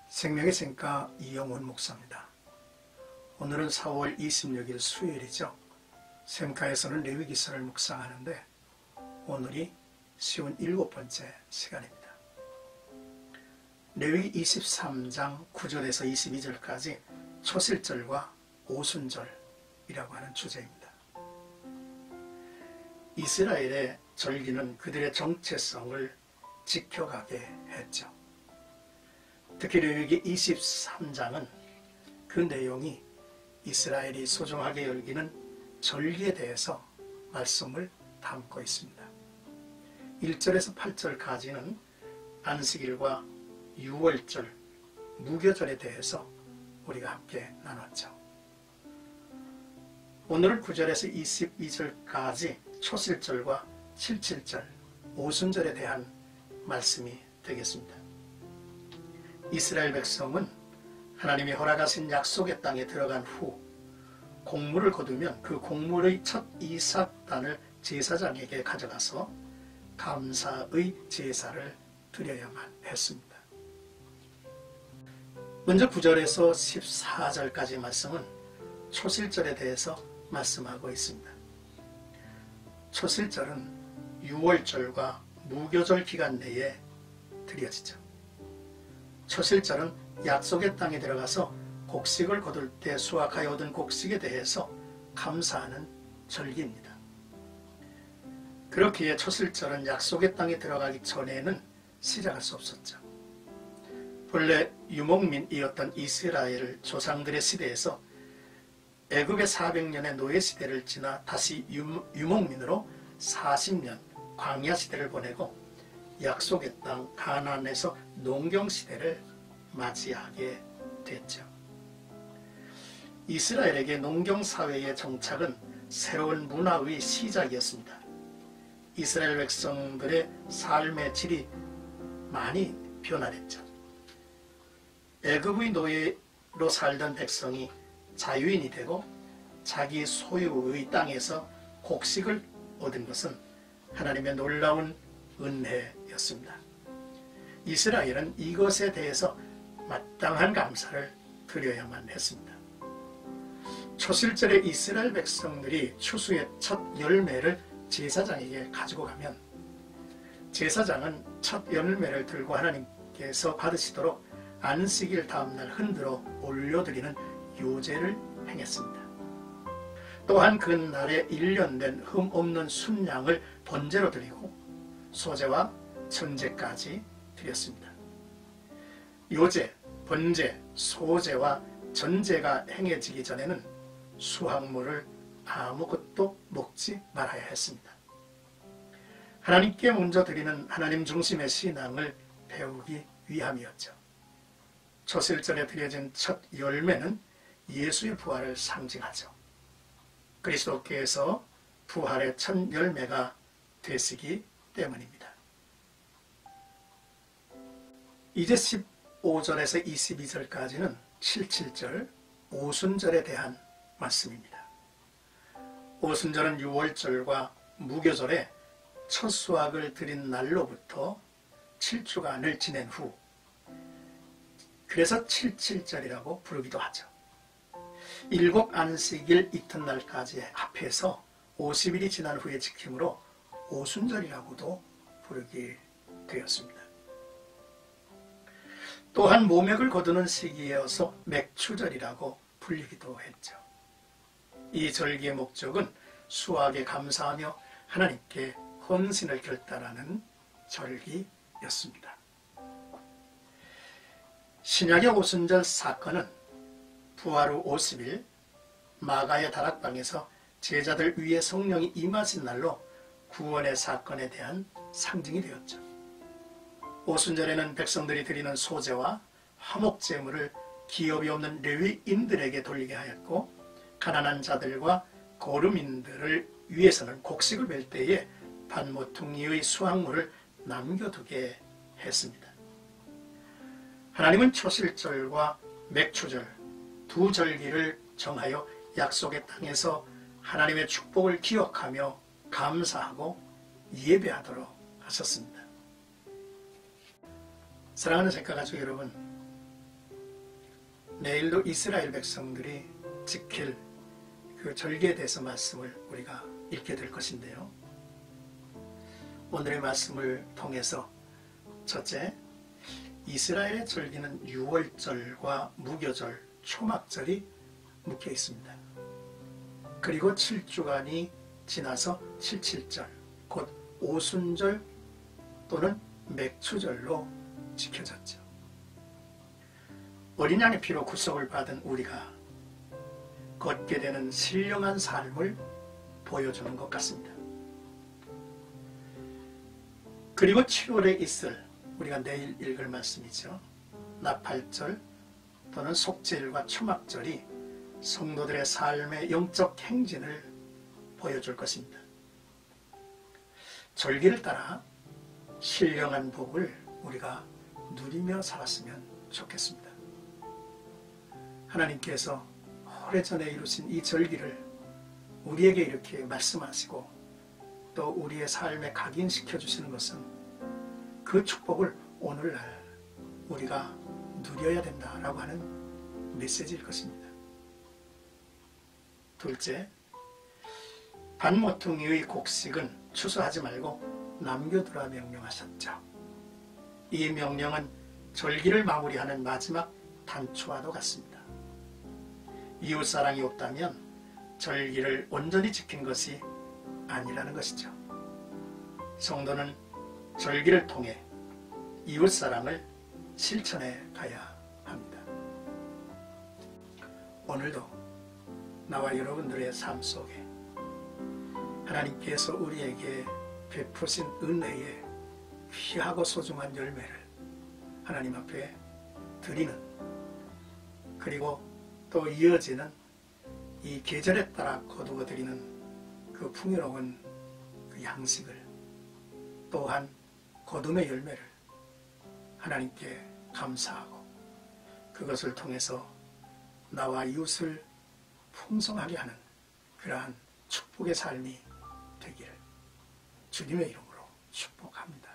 생명의 샘가 이영훈 목사입니다. 오늘은 4월 26일 수요일이죠. 샘가에서는 레위기서를 묵상하는데 오늘이 57번째 시간입니다. 레위기 23장 9절에서 22절까지 초실절과 오순절이라고 하는 주제입니다. 이스라엘의 절기는 그들의 정체성을 지켜가게 했죠. 특히 레위기 23장은 그 내용이 이스라엘이 소중하게 여기는 절기에 대해서 말씀을 담고 있습니다. 1절에서 8절까지는 안식일과 유월절, 무교절에 대해서 우리가 함께 나눴죠. 오늘은 9절에서 22절까지 초실절과 칠칠절, 오순절에 대한 말씀이 되겠습니다. 이스라엘 백성은 하나님이 허락하신 약속의 땅에 들어간 후 곡물을 거두면 그 곡물의 첫 이삭단을 제사장에게 가져가서 감사의 제사를 드려야만 했습니다. 먼저 9절에서 14절까지 말씀은 초실절에 대해서 말씀하고 있습니다. 초실절은 유월절과 무교절 기간 내에 드려지죠. 초실절은 약속의 땅에 들어가서 곡식을 거둘 때 수확하여 얻은 곡식에 대해서 감사하는 절기입니다. 그렇기에 초실절은 약속의 땅에 들어가기 전에는 시작할 수 없었죠. 본래 유목민이었던 이스라엘 조상들의 시대에서 애굽의 400년의 노예 시대를 지나 다시 유목민으로 40년 광야 시대를 보내고 약속의 땅 가나안에서 농경 시대를 맞이하게 됐죠. 이스라엘에게 농경 사회의 정착은 새로운 문화의 시작이었습니다. 이스라엘 백성들의 삶의 질이 많이 변화했죠. 애굽의 노예로 살던 백성이 자유인이 되고 자기 소유의 땅에서 곡식을 얻은 것은 하나님의 놀라운 은혜였습니다. 이스라엘은 이것에 대해서 마땅한 감사를 드려야만 했습니다. 초실절에 이스라엘 백성들이 추수의 첫 열매를 제사장에게 가지고 가면 제사장은 첫 열매를 들고 하나님께서 받으시도록 안식일 다음날 흔들어 올려드리는 요제를 행했습니다. 또한 그 날에 1년 된 흠 없는 순양을 번제로 드리고 소제와 전제까지 드렸습니다. 요제, 번제, 소제와 전제가 행해지기 전에는 수확물을 아무것도 먹지 말아야 했습니다. 하나님께 먼저 드리는 하나님 중심의 신앙을 배우기 위함이었죠. 초실절에 드려진 첫 열매는 예수의 부활을 상징하죠. 그리스도께서 부활의 첫 열매가 되시기 때문입니다. 이제 15절에서 22절까지는 칠칠절, 오순절에 대한 말씀입니다. 오순절은 유월절과 무교절에 첫 수확을 드린 날로부터 7주간을 지낸 후, 그래서 칠칠절이라고 부르기도 하죠. 7 안식일 이튿날까지 합해서 50일이 지난 후에 지킴으로 오순절이라고도 부르게 되었습니다. 또한 모맥을 거두는 시기여서 맥추절이라고 불리기도 했죠. 이 절기의 목적은 수확에 감사하며 하나님께 헌신을 결단하는 절기였습니다. 신약의 오순절 사건은 부활 후 50일 마가의 다락방에서 제자들 위에 성령이 임하신 날로 구원의 사건에 대한 상징이 되었죠. 오순절에는 백성들이 드리는 소제와 화목제물을 기업이 없는 레위인들에게 돌리게 하였고, 가난한 자들과 거류민들을 위해서는 곡식을 멜 때에 반모퉁이의 수확물을 남겨두게 했습니다. 하나님은 초실절과 맥추절 두 절기를 정하여 약속의 땅에서 하나님의 축복을 기억하며 감사하고 예배하도록 하셨습니다. 사랑하는 샘가 가족 여러분, 내일도 이스라엘 백성들이 지킬 그 절기에 대해서 말씀을 우리가 읽게 될 것인데요. 오늘의 말씀을 통해서 첫째, 이스라엘의 절기는 유월절과 무교절, 초막절이 묶여 있습니다. 그리고 7주간이 지나서 77절, 곧 오순절 또는 맥추절로 지켜졌죠. 어린 양의 피로 구속을 받은 우리가 걷게 되는 신령한 삶을 보여주는 것 같습니다. 그리고 7월에 있을 우리가 내일 읽을 말씀이죠. 나팔절 또는 속죄일과 초막절이 성도들의 삶의 영적 행진을 보여줄 것입니다. 절기를 따라 신령한 복을 우리가 누리며 살았으면 좋겠습니다. 하나님께서 오래전에 이루신 이 절기를 우리에게 이렇게 말씀하시고 또 우리의 삶에 각인시켜 주시는 것은 그 축복을 오늘날 우리가 누려야 된다라고 하는 메시지일 것입니다. 둘째, 반모퉁이의 곡식은 추수하지 말고 남겨두라 명령하셨죠. 이 명령은 절기를 마무리하는 마지막 단초와도 같습니다. 이웃사랑이 없다면 절기를 온전히 지킨 것이 아니라는 것이죠. 성도는 절기를 통해 이웃사랑을 실천해 가야 합니다. 오늘도 나와 여러분들의 삶 속에 하나님께서 우리에게 베푸신 은혜의 귀하고 소중한 열매를 하나님 앞에 드리는, 그리고 또 이어지는 이 계절에 따라 거두어 드리는 그 풍요로운 그 양식을, 또한 거둠의 열매를 하나님께 감사하고 그것을 통해서 나와 이웃을 풍성하게 하는 그러한 축복의 삶이 되기를 주님의 이름으로 축복합니다.